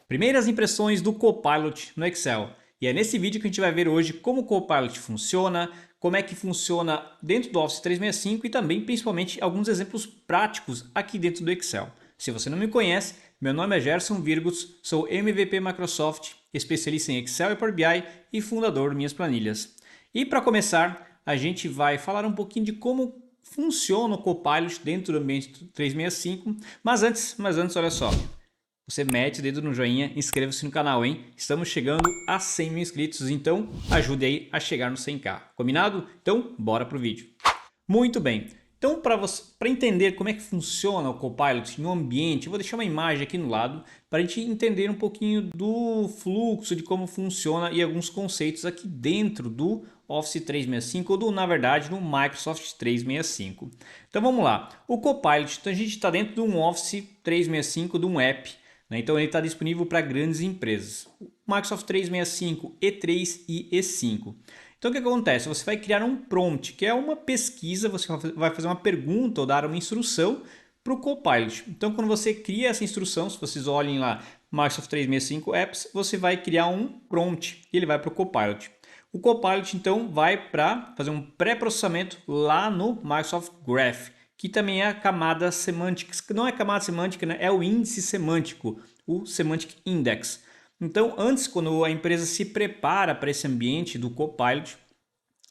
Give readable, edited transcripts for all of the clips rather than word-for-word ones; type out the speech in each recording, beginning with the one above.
Primeiras impressões do Copilot no Excel. E é nesse vídeo que a gente vai ver hoje como o Copilot funciona, como é que funciona dentro do Office 365 e também, principalmente, alguns exemplos práticos aqui dentro do Excel. Se você não me conhece, meu nome é Gerson Virgus, sou MVP Microsoft, especialista em Excel e Power BI e fundador de Minhas Planilhas. E para começar, a gente vai falar um pouquinho de como funciona o Copilot dentro do ambiente 365, mas antes, olha só. Você mete o dedo no joinha, inscreva-se no canal, hein? Estamos chegando a 100 mil inscritos, então ajude aí a chegar no 100k. Combinado? Então, bora pro vídeo. Muito bem. Então, para entender como é que funciona o Copilot no ambiente, eu vou deixar uma imagem aqui no lado para a gente entender um pouquinho do fluxo, de como funciona e alguns conceitos aqui dentro do Office 365 ou na verdade, no Microsoft 365. Então, vamos lá. O Copilot, então a gente está dentro de um Office 365, de um app, né? Então, ele está disponível para grandes empresas. Microsoft 365, E3 e E5. Então o que acontece? Você vai criar um prompt, que é uma pesquisa, você vai fazer uma pergunta ou dar uma instrução para o Copilot. Então quando você cria essa instrução, se vocês olhem lá Microsoft 365 Apps, você vai criar um prompt e ele vai para o Copilot. O Copilot então vai para fazer um pré-processamento lá no Microsoft Graph, que também é a camada semântica, não é camada semântica, né? É o índice semântico, o Semantic Index. Então, antes, quando a empresa se prepara para esse ambiente do Copilot,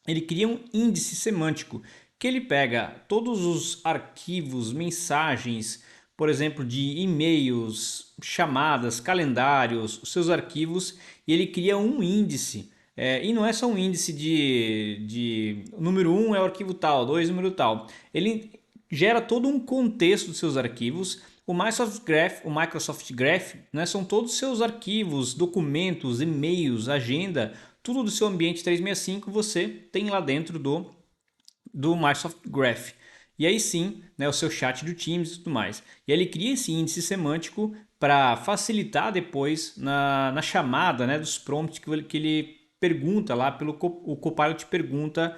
ele cria um índice semântico, que ele pega todos os arquivos, mensagens, por exemplo, de e-mails, chamadas, calendários, os seus arquivos, e ele cria um índice. E não é só um índice de número 1 é o arquivo tal, 2 número tal. Ele gera todo um contexto dos seus arquivos. O Microsoft Graph, né, são todos os seus arquivos, documentos, e-mails, agenda, tudo do seu ambiente 365 você tem lá dentro do Microsoft Graph. E aí sim, né, o seu chat do Teams e tudo mais. E aí ele cria esse índice semântico para facilitar depois na chamada, né, dos prompts que ele pergunta lá, o Copilot pergunta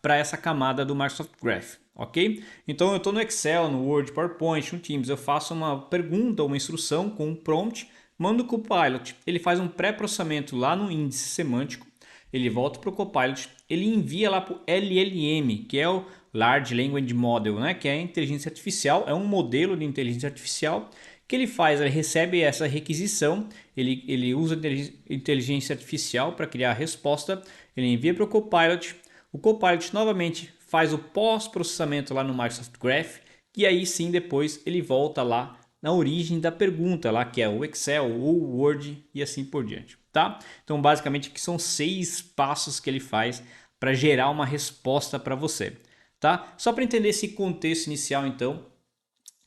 para essa camada do Microsoft Graph. Ok? Então eu estou no Excel, no Word, PowerPoint, no Teams, eu faço uma pergunta, uma instrução com um prompt, mando o Copilot, ele faz um pré-processamento lá no índice semântico, ele volta para o Copilot, ele envia lá para o LLM, que é o Large Language Model, né? Que é a inteligência artificial, é um modelo de inteligência artificial que ele faz, ele recebe essa requisição, ele usa a inteligência artificial para criar a resposta, ele envia para o Copilot novamente faz o pós-processamento lá no Microsoft Graph e aí sim depois ele volta lá na origem da pergunta lá, que é o Excel, o Word e assim por diante, tá? Então basicamente aqui são 6 passos que ele faz para gerar uma resposta para você, tá? Só para entender esse contexto inicial então,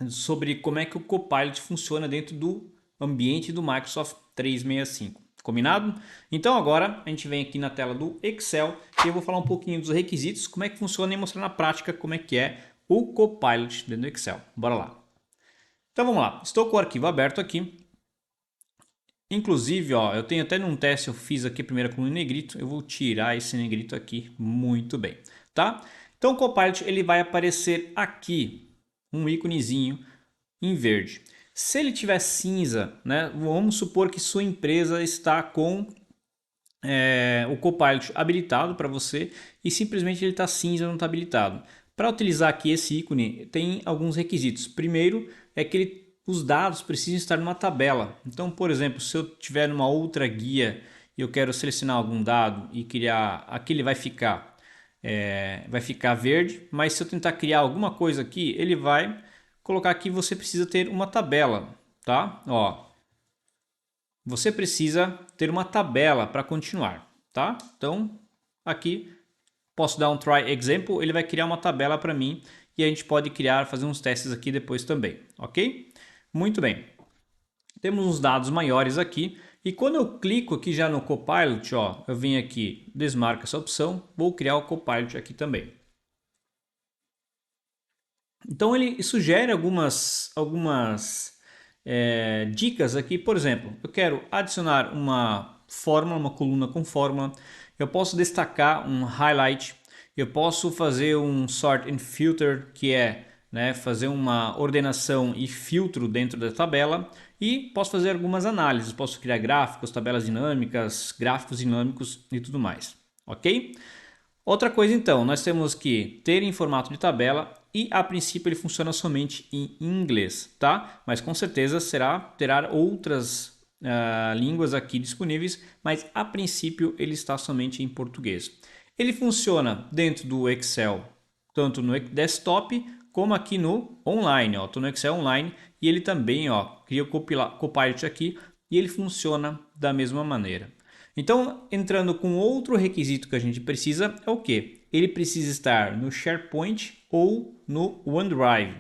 sobre como é que o Copilot funciona dentro do ambiente do Microsoft 365. Combinado? Então agora a gente vem aqui na tela do Excel e eu vou falar um pouquinho dos requisitos, como é que funciona e mostrar na prática como é que é o Copilot dentro do Excel. Bora lá. Então vamos lá. Estou com o arquivo aberto aqui. Inclusive, ó, eu tenho até num teste, eu fiz aqui a primeira com o negrito, eu vou tirar esse negrito aqui muito bem, tá? Então o Copilot ele vai aparecer aqui, um íconezinho em verde. Se ele tiver cinza, né, vamos supor que sua empresa está com o Copilot habilitado para você e simplesmente ele está cinza, não está habilitado. Para utilizar aqui esse ícone tem alguns requisitos. Primeiro é que os dados precisam estar numa tabela. Então, por exemplo, se eu tiver numa outra guia e eu quero selecionar algum dado e criar, aqui ele vai ficar verde, mas se eu tentar criar alguma coisa aqui, ele vai colocar aqui você precisa ter uma tabela, tá? Ó, você precisa ter uma tabela para continuar, tá? Então, aqui posso dar um try example, ele vai criar uma tabela para mim e a gente pode fazer uns testes aqui depois também, ok? Muito bem. Temos uns dados maiores aqui e quando eu clico aqui já no Copilot, ó, eu venho aqui, desmarco essa opção, vou criar o Copilot aqui também. Então ele sugere algumas dicas aqui, por exemplo, eu quero adicionar uma fórmula, uma coluna com fórmula, eu posso destacar um highlight, eu posso fazer um sort and filter, que é fazer uma ordenação e filtro dentro da tabela, e posso fazer algumas análises, posso criar gráficos, tabelas dinâmicas, gráficos dinâmicos e tudo mais, ok? Outra coisa então, nós temos que ter em formato de tabela e a princípio ele funciona somente em inglês, tá? Mas com certeza terá outras línguas aqui disponíveis, mas a princípio ele está somente em português. Ele funciona dentro do Excel, tanto no desktop como aqui no online. Estou no Excel online e ele também cria o Copilot aqui e ele funciona da mesma maneira. Então, entrando com outro requisito que a gente precisa é o quê? Ele precisa estar no SharePoint ou no OneDrive,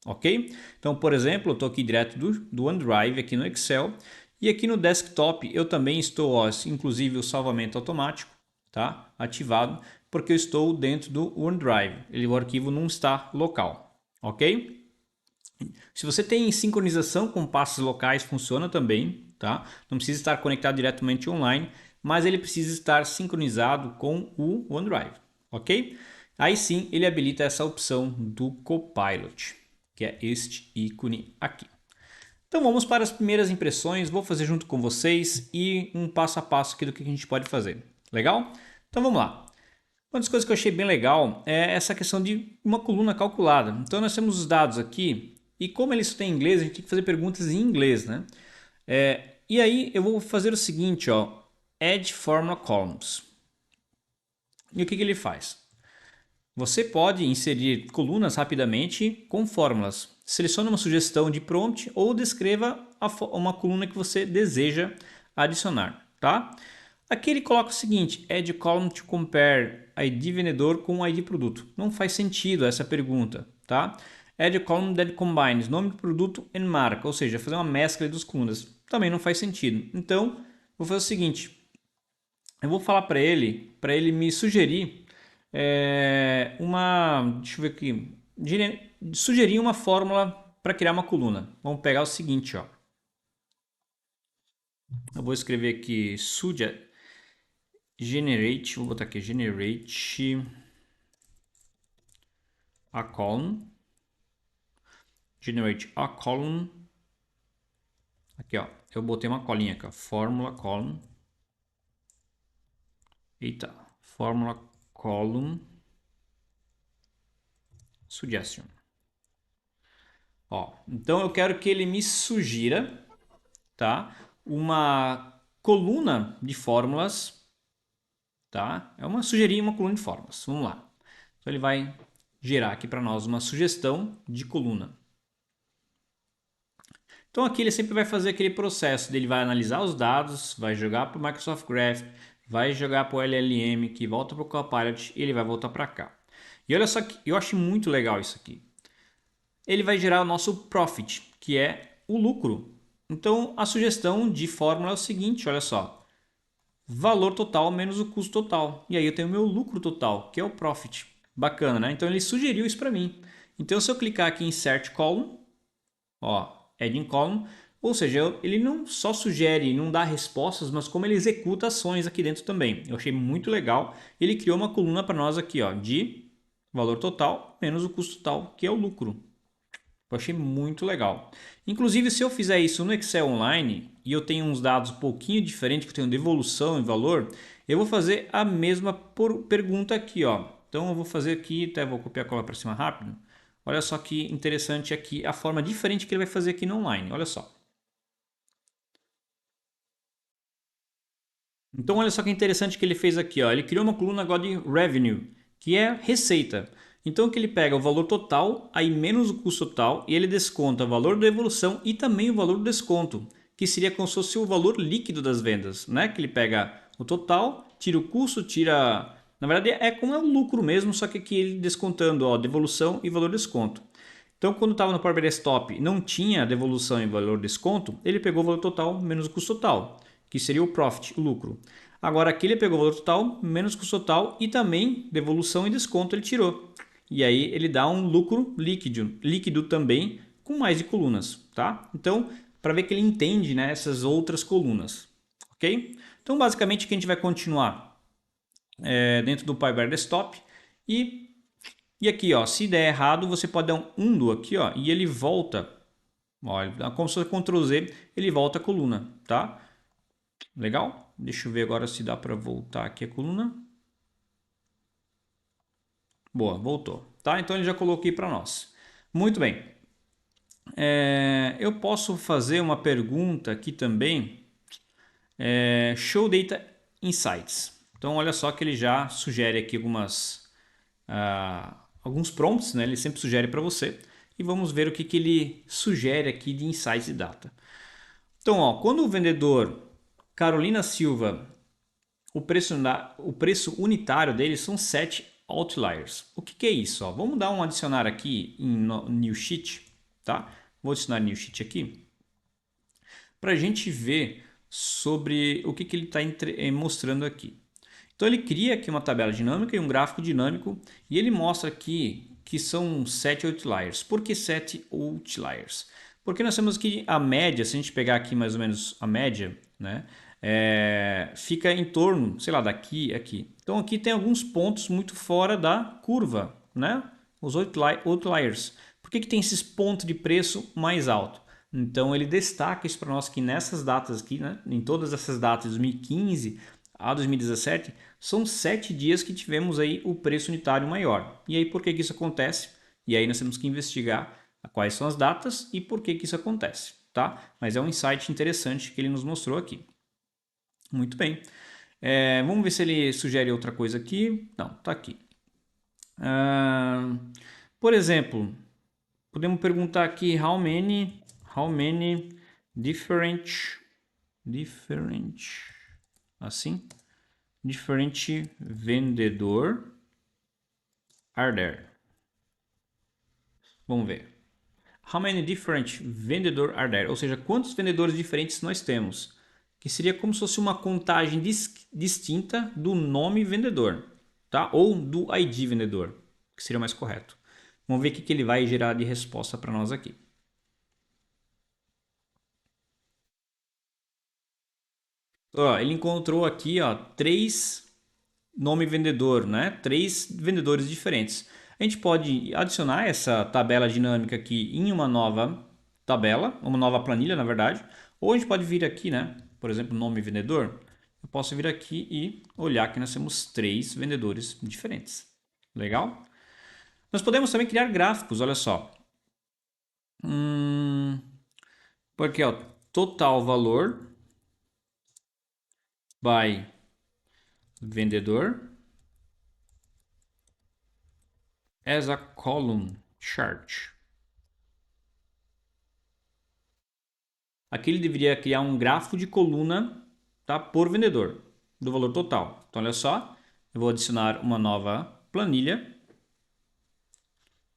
ok? Então, por exemplo, eu estou aqui direto do OneDrive aqui no Excel e aqui no desktop eu também estou, inclusive o salvamento automático, tá? Ativado, porque eu estou dentro do OneDrive. O arquivo não está local, ok? Se você tem sincronização com pastas locais, funciona também, tá? Não precisa estar conectado diretamente online, mas ele precisa estar sincronizado com o OneDrive, ok? Aí sim ele habilita essa opção do Copilot, que é este ícone aqui. Então vamos para as primeiras impressões, vou fazer junto com vocês e um passo a passo aqui do que a gente pode fazer. Legal? Então vamos lá. Uma das coisas que eu achei bem legal é essa questão de uma coluna calculada. Então nós temos os dados aqui e como eles têm em inglês, a gente tem que fazer perguntas em inglês, né? E aí eu vou fazer o seguinte, Add Formula Columns. E o que ele faz? Você pode inserir colunas rapidamente com fórmulas. Selecione uma sugestão de prompt ou descreva uma coluna que você deseja adicionar, tá? Aqui ele coloca o seguinte, add column to compare ID vendedor com ID produto. Não faz sentido essa pergunta, tá? Add column that combines nome do produto e marca, ou seja, fazer uma mescla das colunas. Também não faz sentido. Então, vou fazer o seguinte, eu vou falar para ele me sugerir deixa eu ver aqui, sugerir uma fórmula para criar uma coluna. Vamos pegar o seguinte, eu vou escrever aqui generate, vou botar aqui generate a column, aqui eu botei uma colinha aqui, fórmula column, fórmula column suggestion. Então eu quero que ele me sugira, tá, uma coluna de fórmulas, tá? Sugerir uma coluna de fórmulas. Vamos lá. Então ele vai gerar aqui para nós uma sugestão de coluna. Então aqui ele sempre vai fazer aquele processo, ele vai analisar os dados, vai jogar para o Microsoft Graph, vai jogar para o LLM, que volta para o Copilot e ele vai voltar para cá. E olha só que eu acho muito legal isso aqui. Ele vai gerar o nosso profit, que é o lucro. Então a sugestão de fórmula é o seguinte, olha só. Valor total menos o custo total. E aí eu tenho o meu lucro total, que é o profit. Bacana, né? Então ele sugeriu isso para mim. Então se eu clicar aqui em Insert Column, Adding Column, ou seja, ele não só sugere, não dá respostas, mas como ele executa ações aqui dentro também. Eu achei muito legal. Ele criou uma coluna para nós aqui, de valor total menos o custo total, que é o lucro. Eu achei muito legal. Inclusive, se eu fizer isso no Excel Online e eu tenho uns dados um pouquinho diferentes, que eu tenho devolução e valor, eu vou fazer a mesma pergunta aqui. Então, eu vou fazer aqui, até vou copiar a cola para cima rápido. Olha só que interessante aqui a forma diferente que ele vai fazer aqui no online. Olha só. Então, olha só que interessante que ele fez aqui. Ele criou uma coluna agora de Revenue, que é receita. Então que ele pega o valor total, aí menos o custo total, e ele desconta o valor da evolução e também o valor do desconto, que seria como se fosse o valor líquido das vendas, né? Que ele pega o total, tira o custo, tira... Na verdade é como é o lucro mesmo, só que aqui ele descontando devolução e valor desconto. Então quando estava no Power BI Desktop não tinha devolução e valor desconto, ele pegou o valor total menos o custo total, que seria o profit, o lucro. Agora aqui ele pegou o valor total menos o custo total e também devolução e desconto ele tirou. E aí ele dá um lucro líquido também com mais de colunas, tá? Então, para ver que ele entende, né, essas outras colunas, ok? Então, basicamente, que a gente vai continuar dentro do Power BI Desktop e aqui, se der errado, você pode dar um undo aqui, e ele volta Olha, como se fosse Ctrl Z, ele volta a coluna, tá? Legal? Deixa eu ver agora se dá para voltar aqui a coluna. Boa, voltou. Tá? Então ele já coloquei para nós. Muito bem. Eu posso fazer uma pergunta aqui também. Show Data Insights. Então olha só que ele já sugere aqui alguns prompts, né? Ele sempre sugere para você. E vamos ver o que ele sugere aqui de Insights e Data. Então, ó, quando o vendedor Carolina Silva, o preço unitário dele são 7 outliers. O que é isso? Ó? Vamos dar um adicionar aqui em New Sheet, tá? Vou adicionar New Sheet aqui para a gente ver sobre o que ele está mostrando aqui. Então ele cria aqui uma tabela dinâmica e um gráfico dinâmico e ele mostra aqui que são 7 outliers. Por que 7 outliers? Porque nós temos que a média, se a gente pegar aqui mais ou menos a média, né, fica em torno, sei lá, daqui aqui. Então aqui tem alguns pontos muito fora da curva, né? Os outliers. Por que tem esses pontos de preço mais alto? Então ele destaca isso para nós que nessas datas aqui, né, em todas essas datas de 2015 a 2017, são 7 dias que tivemos aí o preço unitário maior. E aí por que isso acontece? E aí nós temos que investigar quais são as datas e por que isso acontece, tá? Mas é um insight interessante que ele nos mostrou aqui. Muito bem. Vamos ver se ele sugere outra coisa aqui. Não, tá aqui. Por exemplo, podemos perguntar aqui how many different vendedor are there? Vamos ver. How many different vendedor are there? Ou seja, quantos vendedores diferentes nós temos? Que seria como se fosse uma contagem distinta do nome vendedor, tá? Ou do ID vendedor, que seria mais correto. Vamos ver o que ele vai gerar de resposta para nós aqui. Ó, ele encontrou aqui, ó, 3 nome vendedor, né? 3 vendedores diferentes. A gente pode adicionar essa tabela dinâmica aqui em uma nova tabela, uma nova planilha, na verdade. Ou a gente pode vir aqui, né? Por exemplo, nome vendedor. Eu posso vir aqui e olhar que nós temos 3 vendedores diferentes. Legal? Nós podemos também criar gráficos, olha só. Porque, ó, total valor by vendedor as a column chart. Aqui ele deveria criar um gráfico de coluna, tá, por vendedor, do valor total. Então, olha só, eu vou adicionar uma nova planilha.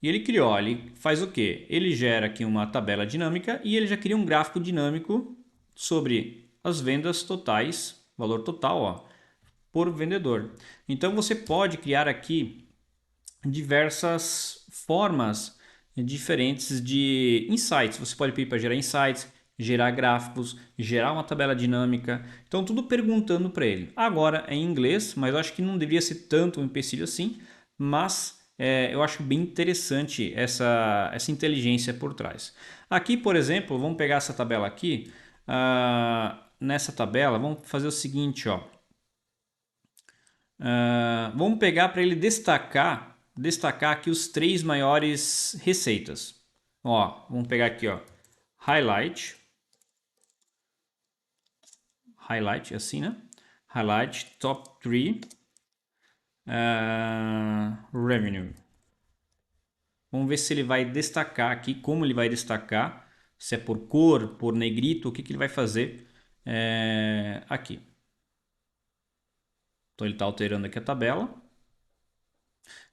E ele criou, ele faz o quê? Ele gera aqui uma tabela dinâmica e ele já cria um gráfico dinâmico sobre as vendas totais, valor total, ó, por vendedor. Então você pode criar aqui diversas formas diferentes de insights. Você pode pedir para gerar insights, gerar gráficos, gerar uma tabela dinâmica. Então tudo perguntando para ele. Agora é em inglês, mas eu acho que não deveria ser tanto um empecilho assim, mas eu acho bem interessante essa inteligência por trás. Aqui, por exemplo, vamos pegar essa tabela aqui. Nessa tabela, vamos fazer o seguinte, ó. Vamos pegar para ele destacar aqui os 3 maiores receitas. Ó, vamos pegar aqui, ó, highlight, assim, né? Highlight top 3 revenue. Vamos ver se ele vai destacar aqui, como ele vai destacar, se é por cor, por negrito, o que ele vai fazer aqui. Então ele está alterando aqui a tabela.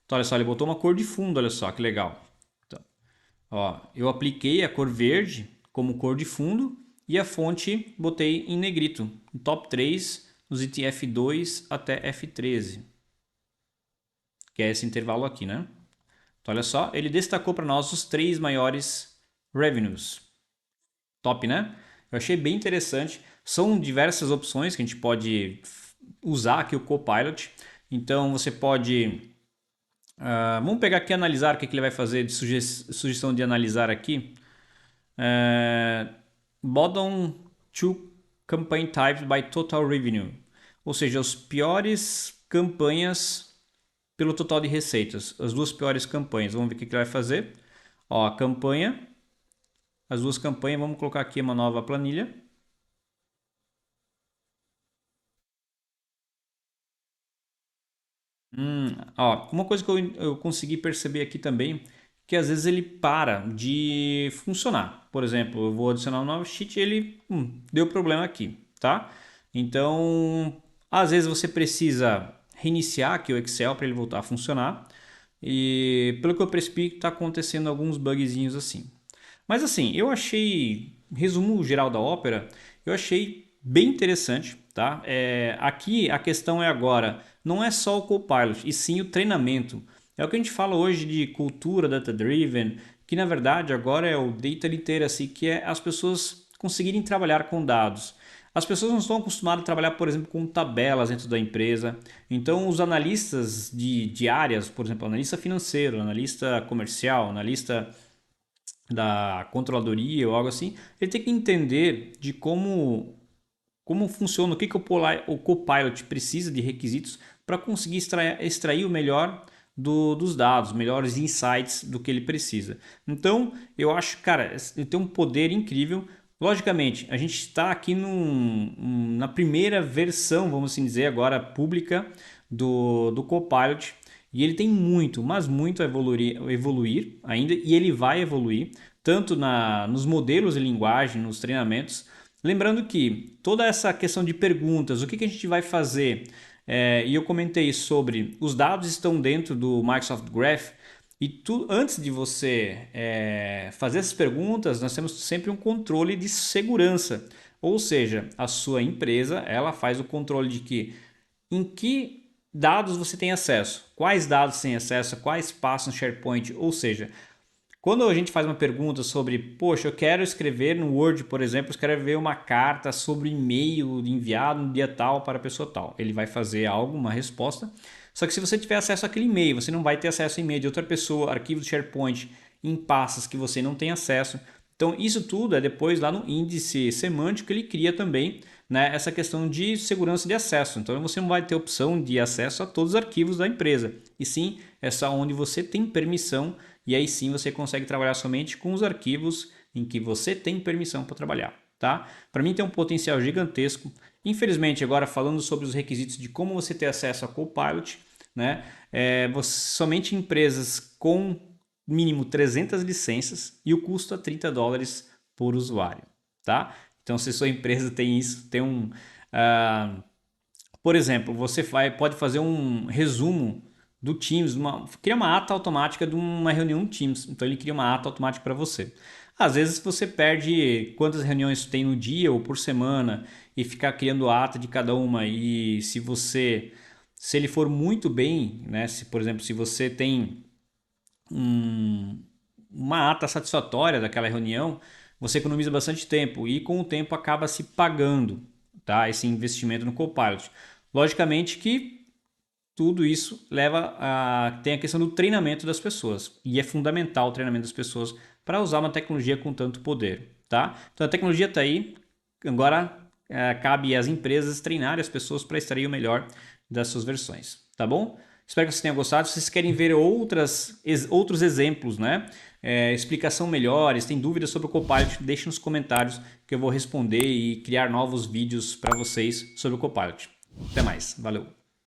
Então olha só, ele botou uma cor de fundo, olha só que legal. Então, ó, eu apliquei a cor verde como cor de fundo e a fonte botei em negrito, no top 3, nos itens F2 até F13, que é esse intervalo aqui, né? Então olha só, ele destacou para nós os 3 maiores revenues. Top, né? Eu achei bem interessante. São diversas opções que a gente pode usar aqui o Copilot. Então você pode... vamos pegar aqui e analisar o que ele vai fazer de sugestão de analisar aqui. Bottom two campaign types by total revenue, ou seja, as piores campanhas pelo total de receitas, as duas piores campanhas. Vamos ver o que ele vai fazer. Ó, a campanha, as duas campanhas, vamos colocar aqui uma nova planilha. Ó, uma coisa que eu consegui perceber aqui também, que às vezes ele para de funcionar. Por exemplo, eu vou adicionar um novo sheet e ele deu problema aqui, tá? Então, às vezes você precisa reiniciar aqui o Excel para ele voltar a funcionar. E pelo que eu percebi, está acontecendo alguns bugzinhos assim. Mas assim, eu achei, resumo geral da ópera, eu achei bem interessante, tá? Aqui a questão é agora, não é só o Copilot, e sim o treinamento. É o que a gente fala hoje de cultura data-driven, que na verdade agora é o data literacy, que é as pessoas conseguirem trabalhar com dados. As pessoas não estão acostumadas a trabalhar, por exemplo, com tabelas dentro da empresa. Então, os analistas de áreas, por exemplo, analista financeiro, analista comercial, analista da controladoria ou algo assim, ele tem que entender de como funciona, o que o Copilot precisa de requisitos para conseguir extrair o melhor dos dados, melhores insights do que ele precisa. Então, eu acho, cara, ele tem um poder incrível. Logicamente, a gente está aqui na primeira versão, vamos assim dizer, agora pública do Copilot. E ele tem muito, mas muito a evoluir ainda, e ele vai evoluir, tanto nos modelos de linguagem, nos treinamentos. Lembrando que toda essa questão de perguntas, o que a gente vai fazer, e eu comentei sobre os dados estão dentro do Microsoft Graph, e antes de você fazer essas perguntas, nós temos sempre um controle de segurança. Ou seja, a sua empresa ela faz o controle de em que dados você tem acesso, quais dados tem acesso, quais passam no SharePoint. Ou seja, quando a gente faz uma pergunta sobre, poxa, eu quero escrever no Word, por exemplo, escrever uma carta sobre e-mail enviado no dia tal para a pessoa tal. Ele vai fazer algo, uma resposta. Só que se você tiver acesso àquele e-mail, você não vai ter acesso ao e-mail de outra pessoa, arquivo do SharePoint em pastas que você não tem acesso. Então, isso tudo é depois lá no índice semântico, ele cria também, né, essa questão de segurança de acesso. Então, você não vai ter opção de acesso a todos os arquivos da empresa, e sim, é só onde você tem permissão, e aí sim você consegue trabalhar somente com os arquivos em que você tem permissão para trabalhar. Tá? Para mim tem um potencial gigantesco. Infelizmente, agora falando sobre os requisitos de como você ter acesso a Copilot, né, somente empresas com mínimo 300 licenças e o custo a $30 por usuário, tá? Então, se sua empresa tem isso, tem por exemplo, você pode fazer um resumo do Teams, cria uma ata automática de uma reunião Teams, então ele cria uma ata automática para você. Às vezes você perde quantas reuniões tem no dia ou por semana e ficar criando ata de cada uma, e se ele for muito bem, né, se por exemplo, se você tem uma ata satisfatória daquela reunião, você economiza bastante tempo e com o tempo acaba se pagando, tá? Esse investimento no Copilot. Logicamente que tudo isso tem a questão do treinamento das pessoas, e é fundamental o treinamento das pessoas para usar uma tecnologia com tanto poder, tá? Então a tecnologia está aí, agora cabe às empresas treinarem as pessoas para extrair o melhor das suas versões, tá bom? Espero que vocês tenham gostado. Se vocês querem ver outros exemplos, né? Explicação melhores, tem dúvidas sobre o Copilot, deixe nos comentários que eu vou responder e criar novos vídeos para vocês sobre o Copilot. Até mais, valeu!